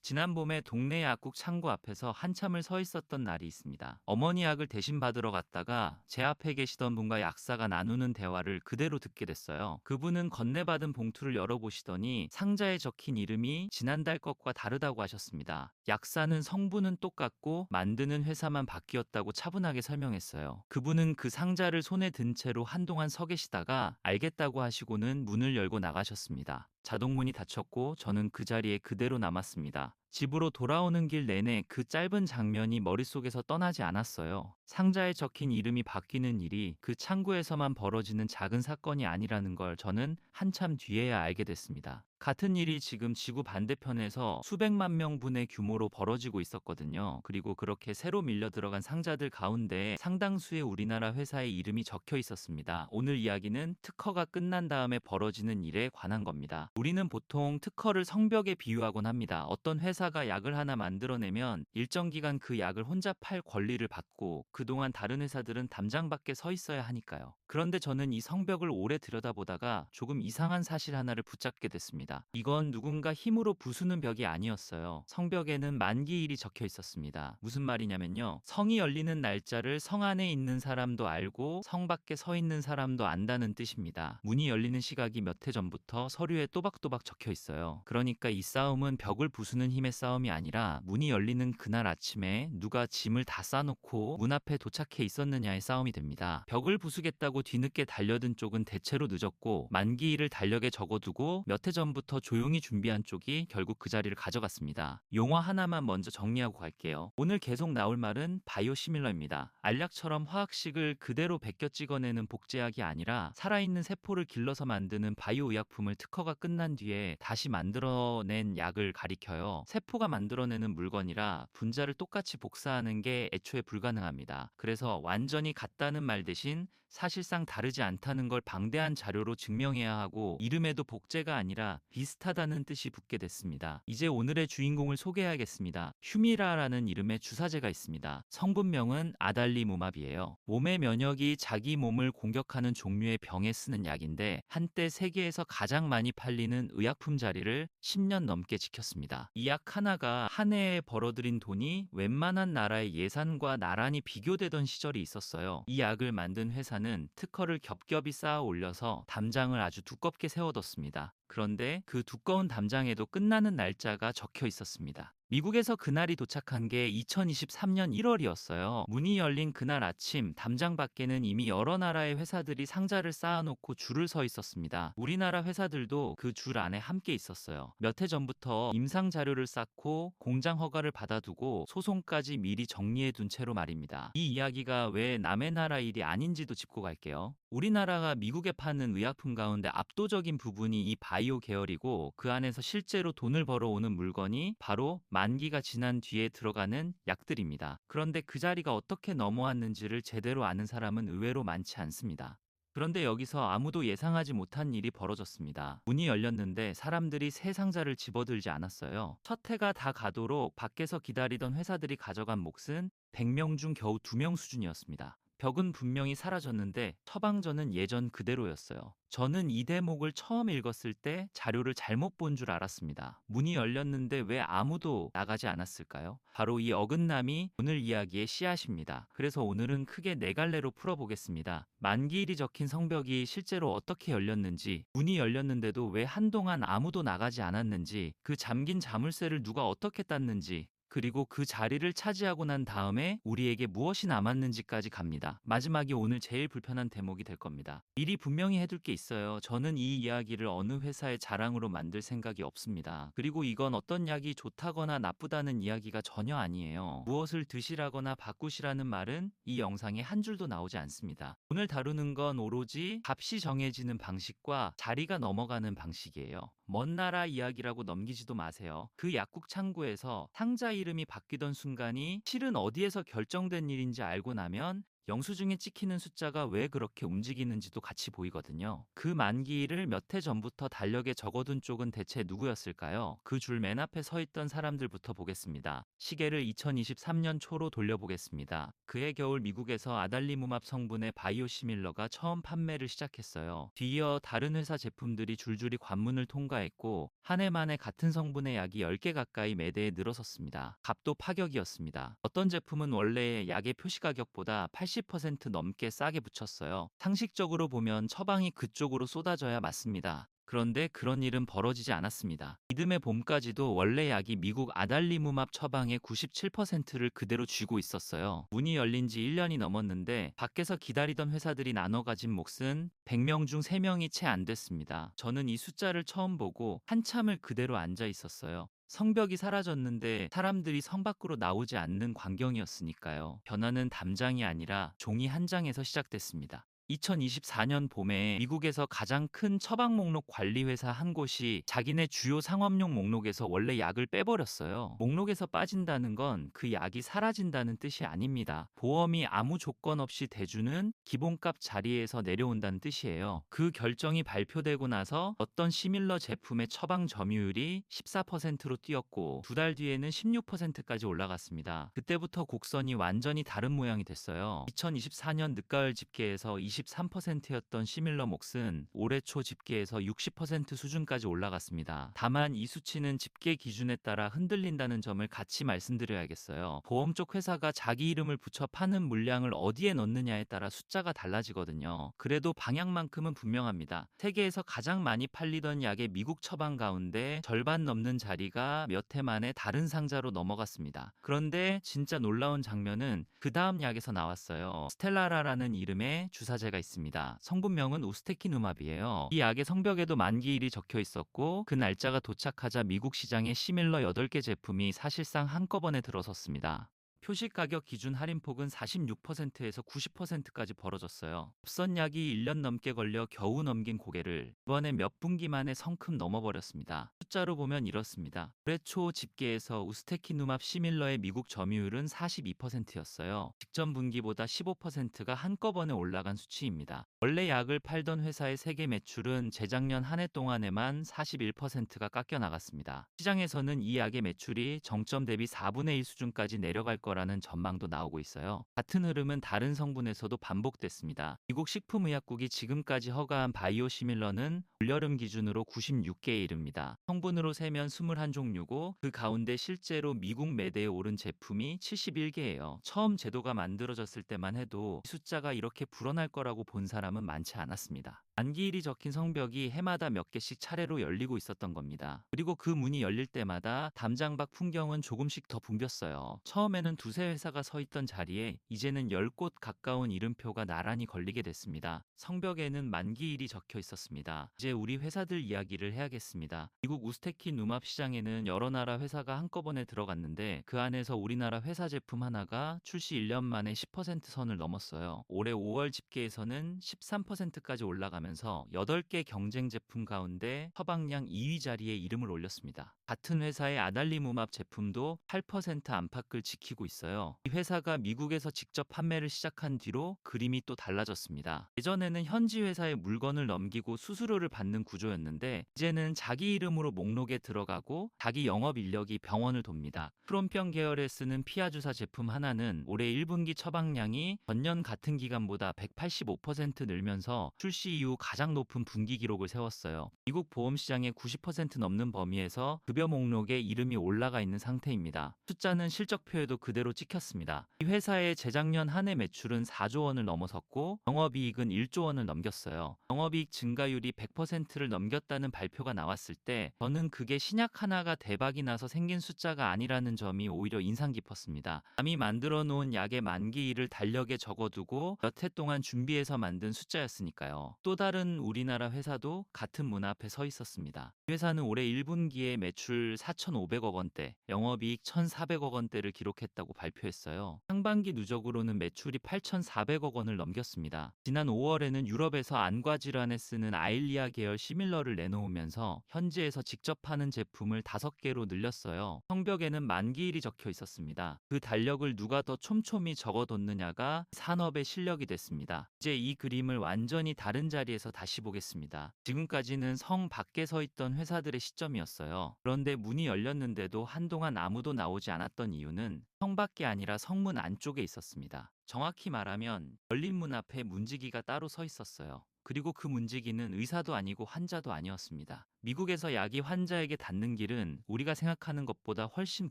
지난 봄에 동네 약국 창구 앞에서 한참을 서 있었던 날이 있습니다. 어머니 약을 대신 받으러 갔다가 제 앞에 계시던 분과 약사가 나누는 대화를 그대로 듣게 됐어요. 그분은 건네받은 봉투를 열어보시더니 상자에 적힌 이름이 지난달 것과 다르다고 하셨습니다. 약사는 성분은 똑같고 만드는 회사만 바뀌었다고 차분하게 설명했어요. 그분은 그 상자를 손에 든 채로 한동안 서 계시다가 알겠다고 하시고는 문을 열고 나가셨습니다. 자동문이 닫혔고 저는 그 자리에 그대로 남았습니다. 집으로 돌아오는 길 내내 그 짧은 장면이 머릿속에서 떠나지 않았어요. 상자에 적힌 이름이 바뀌는 일이 그 창구에서만 벌어지는 작은 사건이 아니라는 걸 저는 한참 뒤에야 알게 됐습니다. 같은 일이 지금 지구 반대편에서 수백만 명분의 규모로 벌어지고 있었거든요. 그리고 그렇게 새로 밀려 들어간 상자들 가운데 상당수의 우리나라 회사의 이름이 적혀 있었습니다. 오늘 이야기는 특허가 끝난 다음에 벌어지는 일에 관한 겁니다. 우리는 보통 특허를 성벽에 비유하곤 합니다. 어떤 회사가 약을 하나 만들어내면 일정 기간 그 약을 혼자 팔 권리를 받고 그동안 다른 회사들은 담장 밖에 서 있어야 하니까요. 그런데 저는 이 성벽을 오래 들여다보다가 조금 이상한 사실 하나를 붙잡게 됐습니다. 이건 누군가 힘으로 부수는 벽이 아니었어요. 성벽에는 만기일이 적혀 있었습니다. 무슨 말이냐면요. 성이 열리는 날짜를 성 안에 있는 사람도 알고 성 밖에 서 있는 사람도 안다는 뜻입니다. 문이 열리는 시각이 몇 해 전부터 서류에 또박또박 적혀 있어요. 그러니까 이 싸움은 벽을 부수는 힘의 싸움이 아니라 문이 열리는 그날 아침에 누가 짐을 다 싸놓고 문 앞에 도착해 있었느냐의 싸움이 됩니다. 벽을 부수겠다고 뒤늦게 달려든 쪽은 대체로 늦었고 만기일을 달력에 적어두고 몇 해 전부터 조용히 준비한 쪽이 결국 그 자리를 가져갔습니다. 용어 하나만 먼저 정리하고 갈게요. 오늘 계속 나올 말은 바이오시밀러입니다. 알약처럼 화학식을 그대로 베껴 찍어내는 복제약이 아니라 살아있는 세포를 길러서 만드는 바이오 의약품을 특허가 끝난 뒤에 다시 만들어낸 약을 가리켜요. 세포가 만들어내는 물건이라 분자를 똑같이 복사하는 게 애초에 불가능합니다. 그래서 완전히 같다는 말 대신 사실상 다르지 않다는 걸 방대한 자료로 증명해야 하고 이름에도 복제가 아니라 비슷하다는 뜻이 붙게 됐습니다. 이제 오늘의 주인공을 소개해야겠습니다. 휴미라라는 이름의 주사제가 있습니다. 성분명은 아달리무맙이에요. 몸의 면역이 자기 몸을 공격하는 종류의 병에 쓰는 약인데 한때 세계에서 가장 많이 팔리는 의약품 자리를 10년 넘게 지켰습니다. 이 약 하나가 한 해에 벌어들인 돈이 웬만한 나라의 예산과 나란히 비교되던 시절이 있었어요. 이 약을 만든 회사는 특허를 겹겹이 쌓아 올려서 담장을 아주 두껍게 세워뒀습니다. 그런데 그 두꺼운 담장에도 끝나는 날짜가 적혀 있었습니다. 미국에서 그날이 도착한 게 2023년 1월이었어요. 문이 열린 그날 아침 담장 밖에는 이미 여러 나라의 회사들이 상자를 쌓아놓고 줄을 서 있었습니다. 우리나라 회사들도 그 줄 안에 함께 있었어요. 몇 해 전부터 임상 자료를 쌓고 공장 허가를 받아두고 소송까지 미리 정리해둔 채로 말입니다. 이 이야기가 왜 남의 나라 일이 아닌지도 짚고 갈게요. 우리나라가 미국에 파는 의약품 가운데 압도적인 부분이 이 바이오 계열이고 그 안에서 실제로 돈을 벌어오는 물건이 바로 만기가 지난 뒤에 들어가는 약들입니다. 그런데 그 자리가 어떻게 넘어왔는지를 제대로 아는 사람은 의외로 많지 않습니다. 그런데 여기서 아무도 예상하지 못한 일이 벌어졌습니다. 문이 열렸는데 사람들이 새 상자를 집어들지 않았어요. 첫 해가 다 가도록 밖에서 기다리던 회사들이 가져간 몫은 100명 중 겨우 2명 수준이었습니다. 벽은 분명히 사라졌는데 처방전은 예전 그대로였어요. 저는 이 대목을 처음 읽었을 때 자료를 잘못 본 줄 알았습니다. 문이 열렸는데 왜 아무도 나가지 않았을까요? 바로 이 어긋남이 오늘 이야기의 씨앗입니다. 그래서 오늘은 크게 네 갈래로 풀어보겠습니다. 만기일이 적힌 성벽이 실제로 어떻게 열렸는지, 문이 열렸는데도 왜 한동안 아무도 나가지 않았는지, 그 잠긴 자물쇠를 누가 어떻게 땄는지, 그리고 그 자리를 차지하고 난 다음에 우리에게 무엇이 남았는지까지 갑니다. 마지막이 오늘 제일 불편한 대목이 될 겁니다. 미리 분명히 해둘 게 있어요. 저는 이 이야기를 어느 회사의 자랑으로 만들 생각이 없습니다. 그리고 이건 어떤 약이 좋다거나 나쁘다는 이야기가 전혀 아니에요. 무엇을 드시라거나 바꾸시라는 말은 이 영상에 한 줄도 나오지 않습니다. 오늘 다루는 건 오로지 값이 정해지는 방식과 자리가 넘어가는 방식이에요. 먼 나라 이야기라고 넘기지도 마세요. 그 약국 창구에서 상자 이름이 바뀌던 순간이 실은 어디에서 결정된 일인지 알고 나면 영수증에 찍히는 숫자가 왜 그렇게 움직이는지도 같이 보이거든요. 그 만기일을 몇 해 전부터 달력에 적어둔 쪽은 대체 누구였을까요? 그 줄 맨 앞에 서 있던 사람들부터 보겠습니다. 시계를 2023년 초로 돌려보겠습니다. 그해 겨울 미국에서 아달리무맙 성분의 바이오시밀러가 처음 판매를 시작했어요. 뒤이어 다른 회사 제품들이 줄줄이 관문을 통과했고 한 해 만에 같은 성분의 약이 10개 가까이 매대에 늘어섰습니다. 값도 파격이었습니다. 어떤 제품은 원래 약의 표시 가격보다 80% 넘게 싸게 붙였어요. 상식적으로 보면 처방이 그쪽으로 쏟아져야 맞습니다. 그런데 그런 일은 벌어지지 않았습니다. 이듬해 봄까지도 원래 약이 미국 아달리무맙 처방의 97%를 그대로 쥐고 있었어요. 문이 열린 지 1년이 넘었는데 밖에서 기다리던 회사들이 나눠 가진 몫은 100명 중 3명이 채 안 됐습니다. 저는 이 숫자를 처음 보고 한참을 그대로 앉아 있었어요. 성벽이 사라졌는데 사람들이 성 밖으로 나오지 않는 광경이었으니까요. 변화는 담장이 아니라 종이 한 장에서 시작됐습니다. 2024년 봄에 미국에서 가장 큰 처방 목록 관리 회사 한 곳이 자기네 주요 상업용 목록에서 원래 약을 빼버렸어요. 목록에서 빠진다는 건 그 약이 사라진다는 뜻이 아닙니다. 보험이 아무 조건 없이 대주는 기본값 자리에서 내려온다는 뜻이에요. 그 결정이 발표되고 나서 어떤 시밀러 제품의 처방 점유율이 14%로 뛰었고 두 달 뒤에는 16%까지 올라갔습니다. 그때부터 곡선이 완전히 다른 모양이 됐어요. 2024년 늦가을 집계에서 23%였던 시밀러 몫은 올해 초 집계에서 60% 수준까지 올라갔습니다. 다만 이 수치는 집계 기준에 따라 흔들린다는 점을 같이 말씀드려야겠어요. 보험 쪽 회사가 자기 이름을 붙여 파는 물량을 어디에 넣느냐에 따라 숫자가 달라지거든요. 그래도 방향만큼은 분명합니다. 세계에서 가장 많이 팔리던 약의 미국 처방 가운데 절반 넘는 자리가 몇 해 만에 다른 상자로 넘어갔습니다. 그런데 진짜 놀라운 장면은 그 다음 약에서 나왔어요. 스텔라라라는 이름의 주사제가 있습니다. 성분명은 우스테키누맙이에요. 이 약의 성벽에도 만기일이 적혀 있었고 그 날짜가 도착하자 미국 시장에 시밀러 8개 제품이 사실상 한꺼번에 들어섰습니다. 표시 가격 기준 할인폭은 46%에서 90%까지 벌어졌어요. 앞선 약이 1년 넘게 걸려 겨우 넘긴 고개를 이번에 몇 분기 만에 성큼 넘어버렸습니다. 숫자로 보면 이렇습니다. 올해 초 집계에서 우스테키누맙 시밀러의 미국 점유율은 42%였어요. 직전 분기보다 15%가 한꺼번에 올라간 수치입니다. 원래 약을 팔던 회사의 세계 매출은 재작년 한 해 동안에만 41%가 깎여 나갔습니다. 시장에서는 이 약의 매출이 정점 대비 4분의 1 수준까지 내려갈 거라는 전망도 나오고 있어요. 같은 흐름은 다른 성분에서도 반복됐습니다. 미국 식품의약국이 지금까지 허가한 바이오시밀러는 올여름 기준으로 96개에 이릅니다. 성분으로 세면 21종류고 그 가운데 실제로 미국 매대에 오른 제품이 71개예요. 처음 제도가 만들어졌을 때만 해도 이 숫자가 이렇게 불어날 거라고 본 사람은 많지 않았습니다. 만기일이 적힌 성벽이 해마다 몇 개씩 차례로 열리고 있었던 겁니다. 그리고 그 문이 열릴 때마다 담장 밖 풍경은 조금씩 더 붐볐어요. 처음에는 두세 회사가 서 있던 자리에 이제는 10곳 가까운 이름표가 나란히 걸리게 됐습니다. 성벽에는 만기일이 적혀 있었습니다. 이제 우리 회사들 이야기를 해야겠습니다. 미국 우스테키누맙 시장에는 여러 나라 회사가 한꺼번에 들어갔는데 그 안에서 우리나라 회사 제품 하나가 출시 1년 만에 10% 선을 넘었어요. 올해 5월 집계에서는 13%까지 올라가면서 8개 경쟁 제품 가운데 처방량 2위 자리에 이름을 올렸습니다. 같은 회사의 아달리무맙 제품도 8% 안팎을 지키고 있어요. 이 회사가 미국에서 직접 판매를 시작한 뒤로 그림이 또 달라졌습니다. 예전에는 현지 회사에 물건을 넘기고 수수료를 받는 구조였는데 이제는 자기 이름으로 목록에 들어가고 자기 영업 인력이 병원을 돕니다. 크론병 계열에 쓰는 피하 주사 제품 하나는 올해 1분기 처방량이 전년 같은 기간보다 185% 늘면서 출시 이후 가장 높은 분기 기록을 세웠어요. 미국 보험 시장의 90% 넘는 범위에서 급여 목록에 이름이 올라가 있는 상태입니다. 숫자는 실적표에도 그대로 찍혔습니다. 이 회사의 재작년 한 해 매출은 4조 원을 넘어섰고 영업이익은 1조 원을 넘겼어요. 영업이익 증가율이 100%를 넘겼다는 발표가 나왔을 때 저는 그게 신약 하나가 대박이 나서 생긴 숫자가 아니라는 점이 오히려 인상 깊었습니다. 남이 만들어 놓은 약의 만기일을 달력에 적어두고 몇 해 동안 준비해서 만든 숫자였으니까요. 또 다른 우리나라 회사도 같은 문 앞에 서 있었습니다. 회사는 올해 1분기에 매출 4,500억 원대, 영업이익 1,400억 원대를 기록했다고 발표했어요. 상반기 누적으로는 매출이 8,400억 원을 넘겼습니다. 지난 5월에는 유럽에서 안과 질환에 쓰는 아일리아 계열 시밀러를 내놓으면서 현지에서 직접 파는 제품을 5개로 늘렸어요. 성벽에는 만기일이 적혀 있었습니다. 그 달력을 누가 더 촘촘히 적어뒀느냐가 산업의 실력이 됐습니다. 이제 이 그림을 완전히 다른 자리에서 다시 보겠습니다. 지금까지는 성 밖에 서 있던 회사들의 시점이었어요. 그런데 문이 열렸는데도 한동안 아무도 나오지 않았던 이유는 성 밖이 아니라 성문 안쪽에 있었습니다. 정확히 말하면 열린 문 앞에 문지기가 따로 서 있었어요. 그리고 그 문지기는 의사도 아니고 환자도 아니었습니다. 미국에서 약이 환자에게 닿는 길은 우리가 생각하는 것보다 훨씬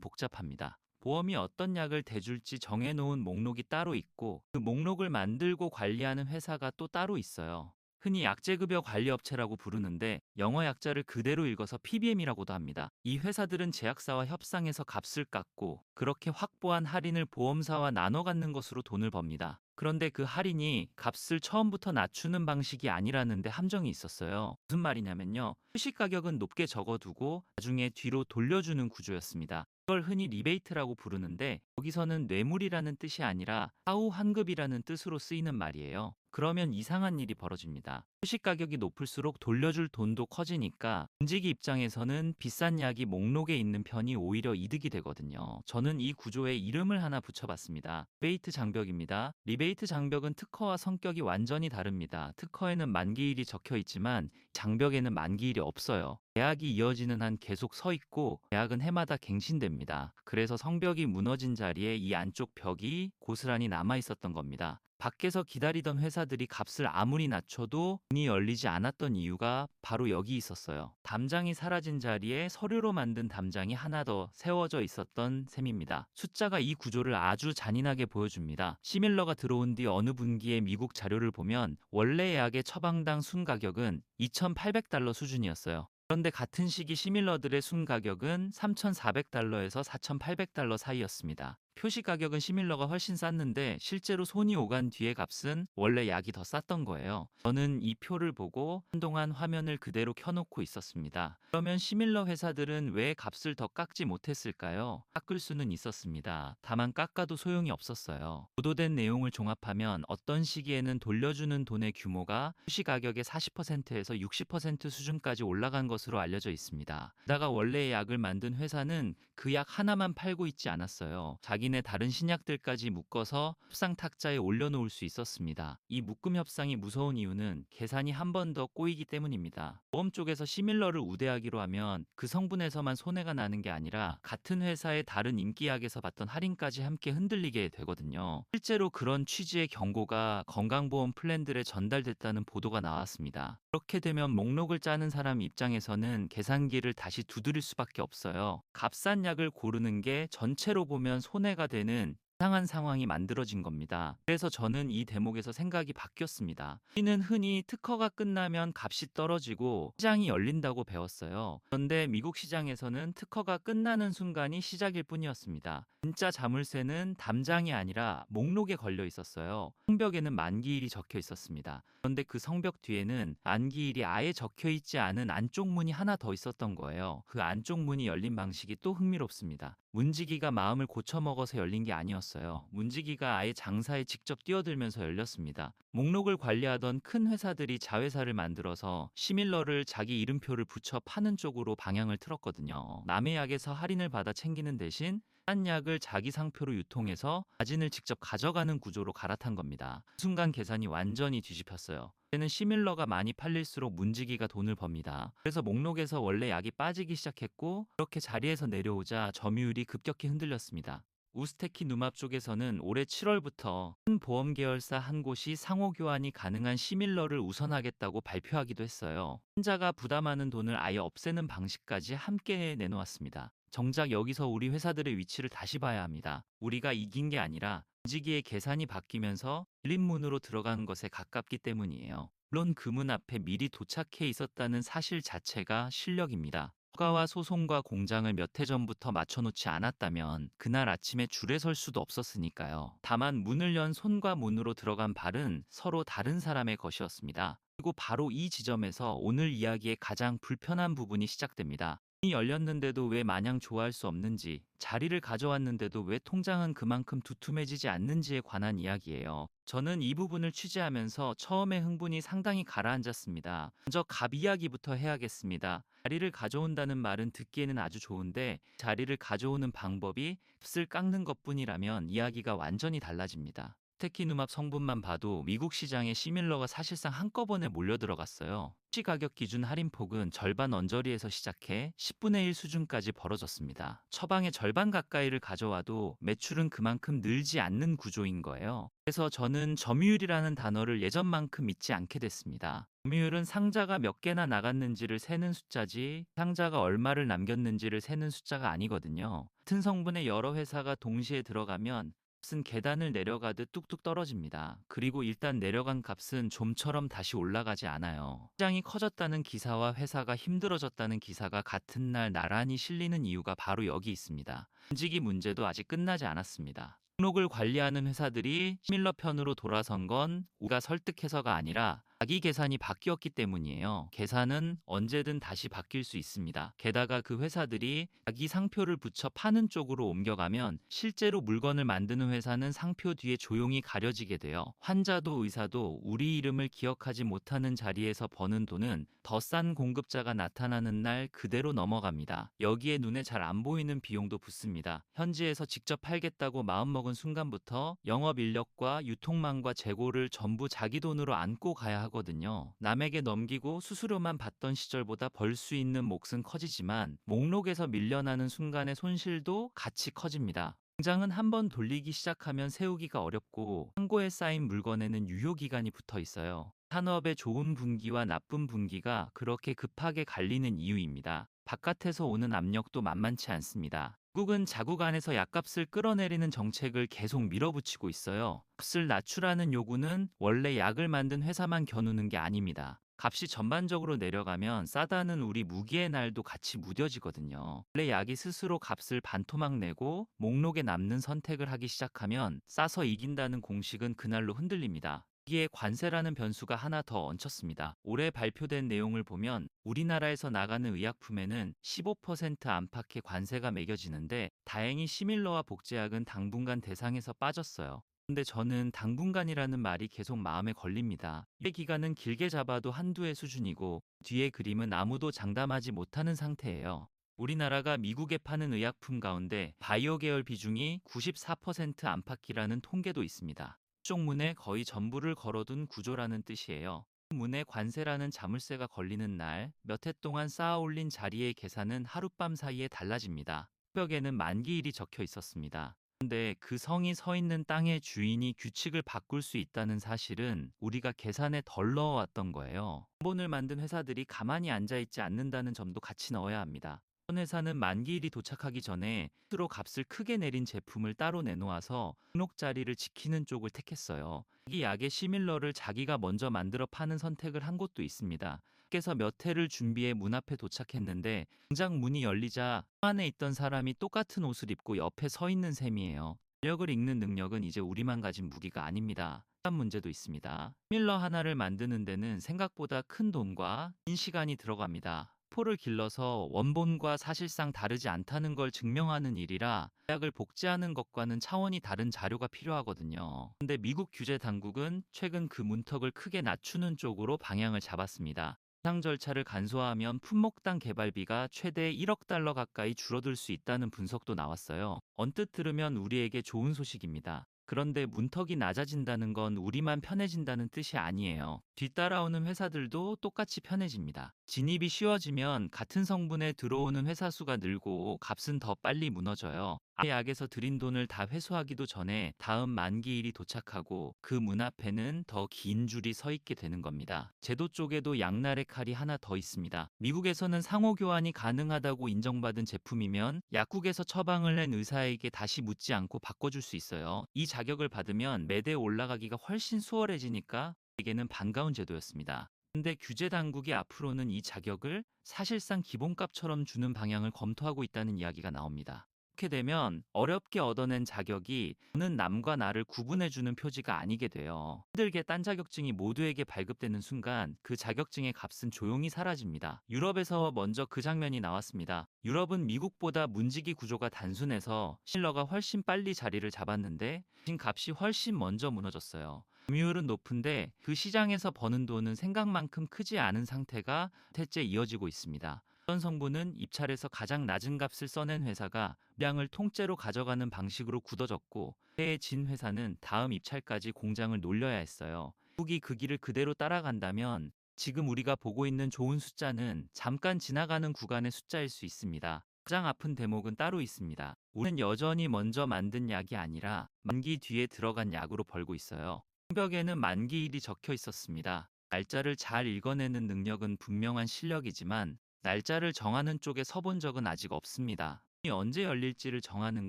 복잡합니다. 보험이 어떤 약을 대줄지 정해놓은 목록이 따로 있고 그 목록을 만들고 관리하는 회사가 또 따로 있어요. 흔히 약제급여 관리업체라고 부르는데 영어 약자를 그대로 읽어서 PBM이라고도 합니다. 이 회사들은 제약사와 협상해서 값을 깎고 그렇게 확보한 할인을 보험사와 나눠 갖는 것으로 돈을 법니다. 그런데 그 할인이 값을 처음부터 낮추는 방식이 아니라는 데 함정이 있었어요. 무슨 말이냐면요. 표시 가격은 높게 적어두고 나중에 뒤로 돌려주는 구조였습니다. 이걸 흔히 리베이트라고 부르는데 여기서는 뇌물이라는 뜻이 아니라 사후 환급이라는 뜻으로 쓰이는 말이에요. 그러면 이상한 일이 벌어집니다. 표시 가격이 높을수록 돌려줄 돈도 커지니까 문지기 입장에서는 비싼 약이 목록에 있는 편이 오히려 이득이 되거든요. 저는 이 구조에 이름을 하나 붙여봤습니다. 리베이트 장벽입니다. 리베이트 장벽은 특허와 성격이 완전히 다릅니다. 특허에는 만기일이 적혀 있지만 장벽에는 만기일이 없어요. 계약이 이어지는 한 계속 서 있고 계약은 해마다 갱신됩니다. 그래서 성벽이 무너진 자리에 이 안쪽 벽이 고스란히 남아 있었던 겁니다. 밖에서 기다리던 회사들이 값을 아무리 낮춰도 문이 열리지 않았던 이유가 바로 여기 있었어요. 담장이 사라진 자리에 서류로 만든 담장이 하나 더 세워져 있었던 셈입니다. 숫자가 이 구조를 아주 잔인하게 보여줍니다. 시밀러가 들어온 뒤 어느 분기의 미국 자료를 보면 원래 예약의 처방당 순 가격은 2,800달러 수준이었어요. 그런데 같은 시기 시밀러들의 순 가격은 3,400달러에서 4,800달러 사이였습니다. 표시 가격은 시밀러가 훨씬 쌌는데 실제로 손이 오간 뒤의 값은 원래 약이 더 쌌던 거예요. 저는 이 표를 보고 한동안 화면을 그대로 켜놓고 있었습니다. 그러면 시밀러 회사들은 왜 값을 더 깎지 못했을까요? 깎을 수는 있었습니다. 다만 깎아도 소용이 없었어요. 보도된 내용을 종합하면 어떤 시기에는 돌려주는 돈의 규모가 표시 가격의 40%에서 60% 수준까지 올라간 것으로 알려져 있습니다. 게다가 원래의 약을 만든 회사는 그 약 하나만 팔고 있지 않았어요. 자기네 다른 신약들까지 묶어서 협상 탁자에 올려놓을 수 있었습니다. 이 묶음 협상이 무서운 이유는 계산이 한 번 더 꼬이기 때문입니다. 보험 쪽에서 시밀러를 우대하기로 하면 그 성분에서만 손해가 나는 게 아니라 같은 회사의 다른 인기약에서 받던 할인까지 함께 흔들리게 되거든요. 실제로 그런 취지의 경고가 건강보험 플랜들에 전달됐다는 보도가 나왔습니다. 그렇게 되면 목록을 짜는 사람 입장에서는 계산기를 다시 두드릴 수밖에 없어요. 값싼 약을 고르는 게 전체로 보면 손해가 되는 이상한 상황이 만들어진 겁니다. 그래서 저는 이 대목에서 생각이 바뀌었습니다. 우리는 흔히 특허가 끝나면 값이 떨어지고 시장이 열린다고 배웠어요. 그런데 미국 시장에서는 특허가 끝나는 순간이 시작일 뿐이었습니다. 진짜 자물쇠는 담장이 아니라 목록에 걸려 있었어요. 성벽에는 만기일이 적혀 있었습니다. 그런데 그 성벽 뒤에는 만기일이 아예 적혀 있지 않은 안쪽 문이 하나 더 있었던 거예요. 그 안쪽 문이 열린 방식이 또 흥미롭습니다. 문지기가 마음을 고쳐먹어서 열린 게 아니었어요. 문지기가 아예 장사에 직접 뛰어들면서 열렸습니다. 목록을 관리하던 큰 회사들이 자회사를 만들어서 시밀러를 자기 이름표를 붙여 파는 쪽으로 방향을 틀었거든요. 남의 약에서 할인을 받아 챙기는 대신 싼 약을 자기 상표로 유통해서 마진을 직접 가져가는 구조로 갈아탄 겁니다. 그 순간 계산이 완전히 뒤집혔어요. 때는 시밀러가 많이 팔릴수록 문지기가 돈을 법니다. 그래서 목록에서 원래 약이 빠지기 시작했고 그렇게 자리에서 내려오자 점유율이 급격히 흔들렸습니다. 우스테키 누맙 쪽에서는 올해 7월부터 큰 보험 계열사 한 곳이 상호 교환이 가능한 시밀러를 우선하겠다고 발표하기도 했어요. 환자가 부담하는 돈을 아예 없애는 방식까지 함께 내놓았습니다. 정작 여기서 우리 회사들의 위치를 다시 봐야 합니다. 우리가 이긴 게 아니라 문지기의 계산이 바뀌면서 열린 문으로 들어간 것에 가깝기 때문이에요. 물론 그 문 앞에 미리 도착해 있었다는 사실 자체가 실력입니다. 허가와 소송과 공장을 몇 해 전부터 맞춰놓지 않았다면 그날 아침에 줄에 설 수도 없었으니까요. 다만 문을 연 손과 문으로 들어간 발은 서로 다른 사람의 것이었습니다. 그리고 바로 이 지점에서 오늘 이야기의 가장 불편한 부분이 시작됩니다. 문이 열렸는데도 왜 마냥 좋아할 수 없는지, 자리를 가져왔는데도 왜 통장은 그만큼 두툼해지지 않는지에 관한 이야기예요. 저는 이 부분을 취재하면서 처음에 흥분이 상당히 가라앉았습니다. 먼저 갑 이야기부터 해야겠습니다. 자리를 가져온다는 말은 듣기에는 아주 좋은데, 자리를 가져오는 방법이 값을 깎는 것뿐이라면 이야기가 완전히 달라집니다. 스테키누맙 성분만 봐도 미국 시장에 시밀러가 사실상 한꺼번에 몰려들어갔어요. 시 가격 기준 할인폭은 절반 언저리에서 시작해 10분의 1 수준까지 벌어졌습니다. 처방의 절반 가까이를 가져와도 매출은 그만큼 늘지 않는 구조인 거예요. 그래서 저는 점유율이라는 단어를 예전만큼 믿지 않게 됐습니다. 점유율은 상자가 몇 개나 나갔는지를 세는 숫자지, 상자가 얼마를 남겼는지를 세는 숫자가 아니거든요. 같은 성분의 여러 회사가 동시에 들어가면 값은 계단을 내려가듯 뚝뚝 떨어집니다. 그리고 일단 내려간 값은 좀처럼 다시 올라가지 않아요. 시장이 커졌다는 기사와 회사가 힘들어졌다는 기사가 같은 날 나란히 실리는 이유가 바로 여기 있습니다. 움직이 문제도 아직 끝나지 않았습니다. 등록을 관리하는 회사들이 시밀러 편으로 돌아선 건 우리가 설득해서가 아니라 자기 계산이 바뀌었기 때문이에요. 계산은 언제든 다시 바뀔 수 있습니다. 게다가 그 회사들이 자기 상표를 붙여 파는 쪽으로 옮겨가면 실제로 물건을 만드는 회사는 상표 뒤에 조용히 가려지게 돼요. 환자도 의사도 우리 이름을 기억하지 못하는 자리에서 버는 돈은 더 싼 공급자가 나타나는 날 그대로 넘어갑니다. 여기에 눈에 잘 안 보이는 비용도 붙습니다. 현지에서 직접 팔겠다고 마음먹은 순간부터 영업 인력과 유통망과 재고를 전부 자기 돈으로 안고 가야 하거든요. 남에게 넘기고 수수료만 받던 시절보다 벌 수 있는 몫은 커지지만 목록에서 밀려나는 순간의 손실도 같이 커집니다. 공장은 한번 돌리기 시작하면 세우기가 어렵고 창고에 쌓인 물건에는 유효기간이 붙어 있어요. 산업의 좋은 분기와 나쁜 분기가 그렇게 급하게 갈리는 이유입니다. 바깥에서 오는 압력도 만만치 않습니다. 미국은 자국 안에서 약값을 끌어내리는 정책을 계속 밀어붙이고 있어요. 값을 낮추라는 요구는 원래 약을 만든 회사만 겨누는 게 아닙니다. 값이 전반적으로 내려가면 싸다는 우리 무기의 날도 같이 무뎌지거든요. 원래 약이 스스로 값을 반토막 내고 목록에 남는 선택을 하기 시작하면 싸서 이긴다는 공식은 그날로 흔들립니다. 여기에 관세라는 변수가 하나 더 얹혔습니다. 올해 발표된 내용을 보면 우리나라에서 나가는 의약품에는 15% 안팎의 관세가 매겨지는데 다행히 시밀러와 복제약은 당분간 대상에서 빠졌어요. 근데 저는 당분간이라는 말이 계속 마음에 걸립니다. 이 기간은 길게 잡아도 한두 해 수준이고 뒤의 그림은 아무도 장담하지 못하는 상태예요. 우리나라가 미국에 파는 의약품 가운데 바이오 계열 비중이 94% 안팎이라는 통계도 있습니다. 쪽문에 거의 전부를 걸어둔 구조라는 뜻이에요. 문에 관세라는 자물쇠가 걸리는 날, 몇 해 동안 쌓아 올린 자리의 계산은 하룻밤 사이에 달라집니다. 벽에는 만기일이 적혀 있었습니다. 그런데 그 성이 서 있는 땅의 주인이 규칙을 바꿀 수 있다는 사실은 우리가 계산에 덜 넣어왔던 거예요. 본을 만든 회사들이 가만히 앉아있지 않는다는 점도 같이 넣어야 합니다. 어떤 회사는 만기일이 도착하기 전에 스스로 값을 크게 내린 제품을 따로 내놓아서 등록 자리를 지키는 쪽을 택했어요. 이 약의 시밀러를 자기가 먼저 만들어 파는 선택을 한 곳도 있습니다. 께서 몇 해를 준비해 문 앞에 도착했는데 공장 문이 열리자 안에 있던 사람이 똑같은 옷을 입고 옆에 서 있는 셈이에요. 전력을 읽는 능력은 이제 우리만 가진 무기가 아닙니다. 이런 문제도 있습니다. 시밀러 하나를 만드는 데는 생각보다 큰 돈과 긴 시간이 들어갑니다. 포를 길러서 원본과 사실상 다르지 않다는 걸 증명하는 일이라 약을 복제하는 것과는 차원이 다른 자료가 필요하거든요. 그런데 미국 규제 당국은 최근 그 문턱을 크게 낮추는 쪽으로 방향을 잡았습니다. 해상 절차를 간소화하면 품목당 개발비가 최대 1억 달러 가까이 줄어들 수 있다는 분석도 나왔어요. 언뜻 들으면 우리에게 좋은 소식입니다. 그런데 문턱이 낮아진다는 건 우리만 편해진다는 뜻이 아니에요. 뒤따라오는 회사들도 똑같이 편해집니다. 진입이 쉬워지면 같은 성분에 들어오는 회사 수가 늘고 값은 더 빨리 무너져요. 아예 약에서 들인 돈을 다 회수하기도 전에 다음 만기일이 도착하고 그 문 앞에는 더 긴 줄이 서 있게 되는 겁니다. 제도 쪽에도 양날의 칼이 하나 더 있습니다. 미국에서는 상호 교환이 가능하다고 인정받은 제품이면 약국에서 처방을 낸 의사에게 다시 묻지 않고 바꿔줄 수 있어요. 이 자격을 받으면 매대에 올라가기가 훨씬 수월해지니까 에게는 반가운 제도였습니다. 근데 규제 당국이 앞으로는 이 자격을 사실상 기본값처럼 주는 방향을 검토하고 있다는 이야기가 나옵니다. 그렇게 되면 어렵게 얻어낸 자격이 저는 남과 나를 구분해주는 표지가 아니게 돼요. 힘들게 딴 자격증이 모두에게 발급되는 순간 그 자격증의 값은 조용히 사라집니다. 유럽에서 먼저 그 장면이 나왔습니다. 유럽은 미국보다 문지기 구조가 단순해서 실러가 훨씬 빨리 자리를 잡았는데 진 값이 훨씬 먼저 무너졌어요. 점유율은 높은데 그 시장에서 버는 돈은 생각만큼 크지 않은 상태가 대체 이어지고 있습니다. 어떤 성분은 입찰에서 가장 낮은 값을 써낸 회사가 물량을 통째로 가져가는 방식으로 굳어졌고, 해에 진 회사는 다음 입찰까지 공장을 놀려야 했어요. 미국이 그 길을 그대로 따라간다면 지금 우리가 보고 있는 좋은 숫자는 잠깐 지나가는 구간의 숫자일 수 있습니다. 가장 아픈 대목은 따로 있습니다. 우리는 여전히 먼저 만든 약이 아니라 만기 뒤에 들어간 약으로 벌고 있어요. 성벽에는 만기일이 적혀 있었습니다. 날짜를 잘 읽어내는 능력은 분명한 실력이지만 날짜를 정하는 쪽에 서본 적은 아직 없습니다. 이 언제 열릴지를 정하는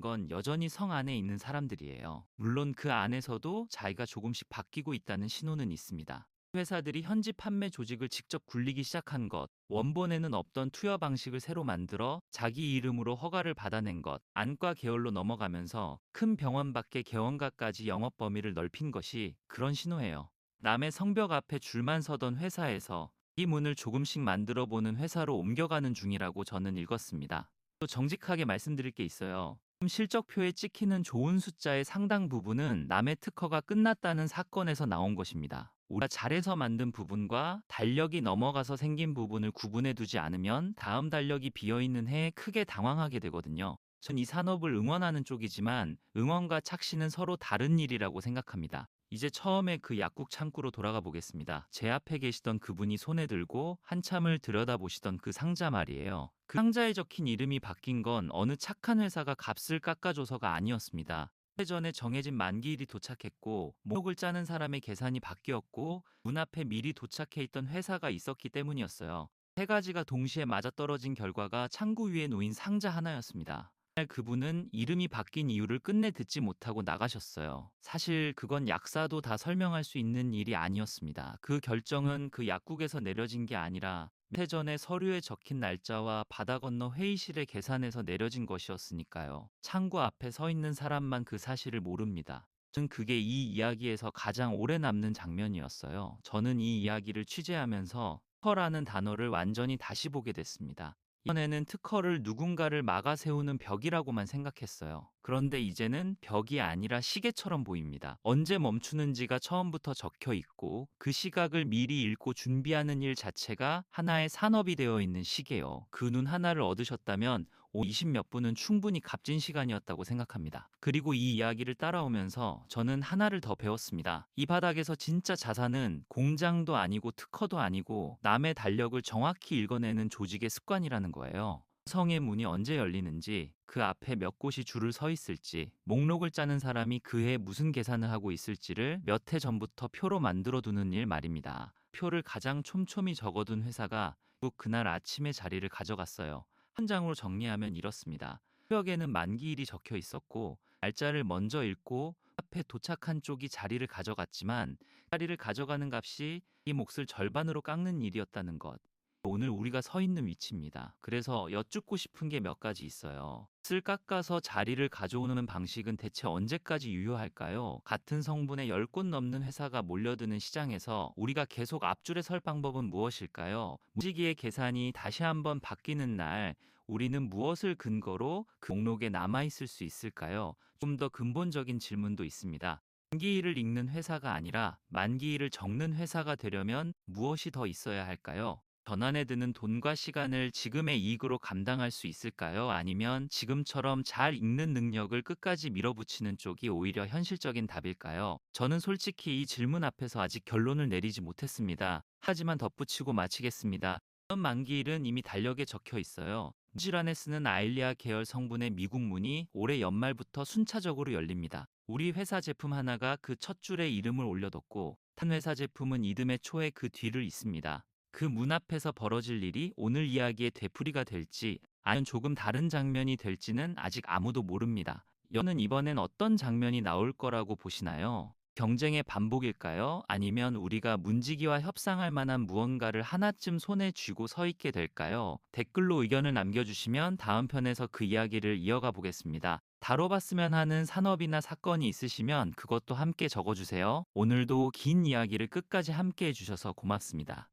건 여전히 성 안에 있는 사람들이에요. 물론 그 안에서도 자기가 조금씩 바뀌고 있다는 신호는 있습니다. 회사들이 현지 판매 조직을 직접 굴리기 시작한 것, 원본에는 없던 투여 방식을 새로 만들어 자기 이름으로 허가를 받아낸 것, 안과 계열로 넘어가면서 큰 병원 밖의 개원가까지 영업 범위를 넓힌 것이 그런 신호예요. 남의 성벽 앞에 줄만 서던 회사에서 이 문을 조금씩 만들어 보는 회사로 옮겨가는 중이라고 저는 읽었습니다. 또 정직하게 말씀드릴 게 있어요. 실적표에 찍히는 좋은 숫자의 상당 부분은 남의 특허가 끝났다는 사건에서 나온 것입니다. 우리가 잘해서 만든 부분과 달력이 넘어가서 생긴 부분을 구분해 두지 않으면 다음 달력이 비어있는 해에 크게 당황하게 되거든요. 전 이 산업을 응원하는 쪽이지만 응원과 착시는 서로 다른 일이라고 생각합니다. 이제 처음에 그 약국 창구로 돌아가 보겠습니다. 제 앞에 계시던 그분이 손에 들고 한참을 들여다보시던 그 상자 말이에요. 그 상자에 적힌 이름이 바뀐 건 어느 착한 회사가 값을 깎아줘서가 아니었습니다. 회전에 정해진 만기일이 도착했고 목록을 짜는 사람의 계산이 바뀌었고 문 앞에 미리 도착해 있던 회사가 있었기 때문이었어요. 세 가지가 동시에 맞아떨어진 결과가 창구 위에 놓인 상자 하나였습니다. 그날 그분은 이름이 바뀐 이유를 끝내 듣지 못하고 나가셨어요. 사실 그건 약사도 다 설명할 수 있는 일이 아니었습니다. 그 결정은 그 약국에서 내려진 게 아니라 몇 해 전에 서류에 적힌 날짜와 바다 건너 회의실의 계산에서 내려진 것이었으니까요. 창구 앞에 서 있는 사람만 그 사실을 모릅니다. 저는 그게 이 이야기에서 가장 오래 남는 장면이었어요. 저는 이 이야기를 취재하면서 특허라는 단어를 완전히 다시 보게 됐습니다. 이전에는 특허를 누군가를 막아 세우는 벽이라고만 생각했어요. 그런데 이제는 벽이 아니라 시계처럼 보입니다. 언제 멈추는지가 처음부터 적혀 있고 그 시각을 미리 읽고 준비하는 일 자체가 하나의 산업이 되어 있는 시계요. 그 눈 하나를 얻으셨다면 20몇 분은 충분히 값진 시간이었다고 생각합니다. 그리고 이 이야기를 따라오면서 저는 하나를 더 배웠습니다. 이 바닥에서 진짜 자산은 공장도 아니고 특허도 아니고 남의 달력을 정확히 읽어내는 조직의 습관이라는 거예요. 성의 문이 언제 열리는지, 그 앞에 몇 곳이 줄을 서 있을지, 목록을 짜는 사람이 그해 무슨 계산을 하고 있을지를 몇 해 전부터 표로 만들어 두는 일 말입니다. 표를 가장 촘촘히 적어둔 회사가 결국 그날 아침에 자리를 가져갔어요. 한 장으로 정리하면 이렇습니다. 표벽에는 만기일이 적혀 있었고 날짜를 먼저 읽고 앞에 도착한 쪽이 자리를 가져갔지만 자리를 가져가는 값이 이 몫을 절반으로 깎는 일이었다는 것. 오늘 우리가 서 있는 위치입니다. 그래서 여쭙고 싶은 게 몇 가지 있어요. 값을 깎아서 자리를 가져오는 방식은 대체 언제까지 유효할까요? 같은 성분의 10곳 넘는 회사가 몰려드는 시장에서 우리가 계속 앞줄에 설 방법은 무엇일까요? 무지기의 계산이 다시 한번 바뀌는 날 우리는 무엇을 근거로 그 목록에 남아있을 수 있을까요? 좀 더 근본적인 질문도 있습니다. 만기일을 읽는 회사가 아니라 만기일을 적는 회사가 되려면 무엇이 더 있어야 할까요? 전환에 드는 돈과 시간을 지금의 이익으로 감당할 수 있을까요? 아니면 지금처럼 잘 읽는 능력을 끝까지 밀어붙이는 쪽이 오히려 현실적인 답일까요? 저는 솔직히 이 질문 앞에서 아직 결론을 내리지 못했습니다. 하지만 덧붙이고 마치겠습니다. 이번 만기일은 이미 달력에 적혀 있어요. 뉴질랜드에 쓰는 아일리아 계열 성분의 미국 문이 올해 연말부터 순차적으로 열립니다. 우리 회사 제품 하나가 그 첫 줄에 이름을 올려뒀고 한 회사 제품은 이듬해 초에 그 뒤를 잇습니다. 그 문 앞에서 벌어질 일이 오늘 이야기의 되풀이가 될지 아니면 조금 다른 장면이 될지는 아직 아무도 모릅니다. 여러분은 이번엔 어떤 장면이 나올 거라고 보시나요? 경쟁의 반복일까요? 아니면 우리가 문지기와 협상할 만한 무언가를 하나쯤 손에 쥐고 서 있게 될까요? 댓글로 의견을 남겨주시면 다음 편에서 그 이야기를 이어가 보겠습니다. 다뤄봤으면 하는 산업이나 사건이 있으시면 그것도 함께 적어주세요. 오늘도 긴 이야기를 끝까지 함께 해주셔서 고맙습니다.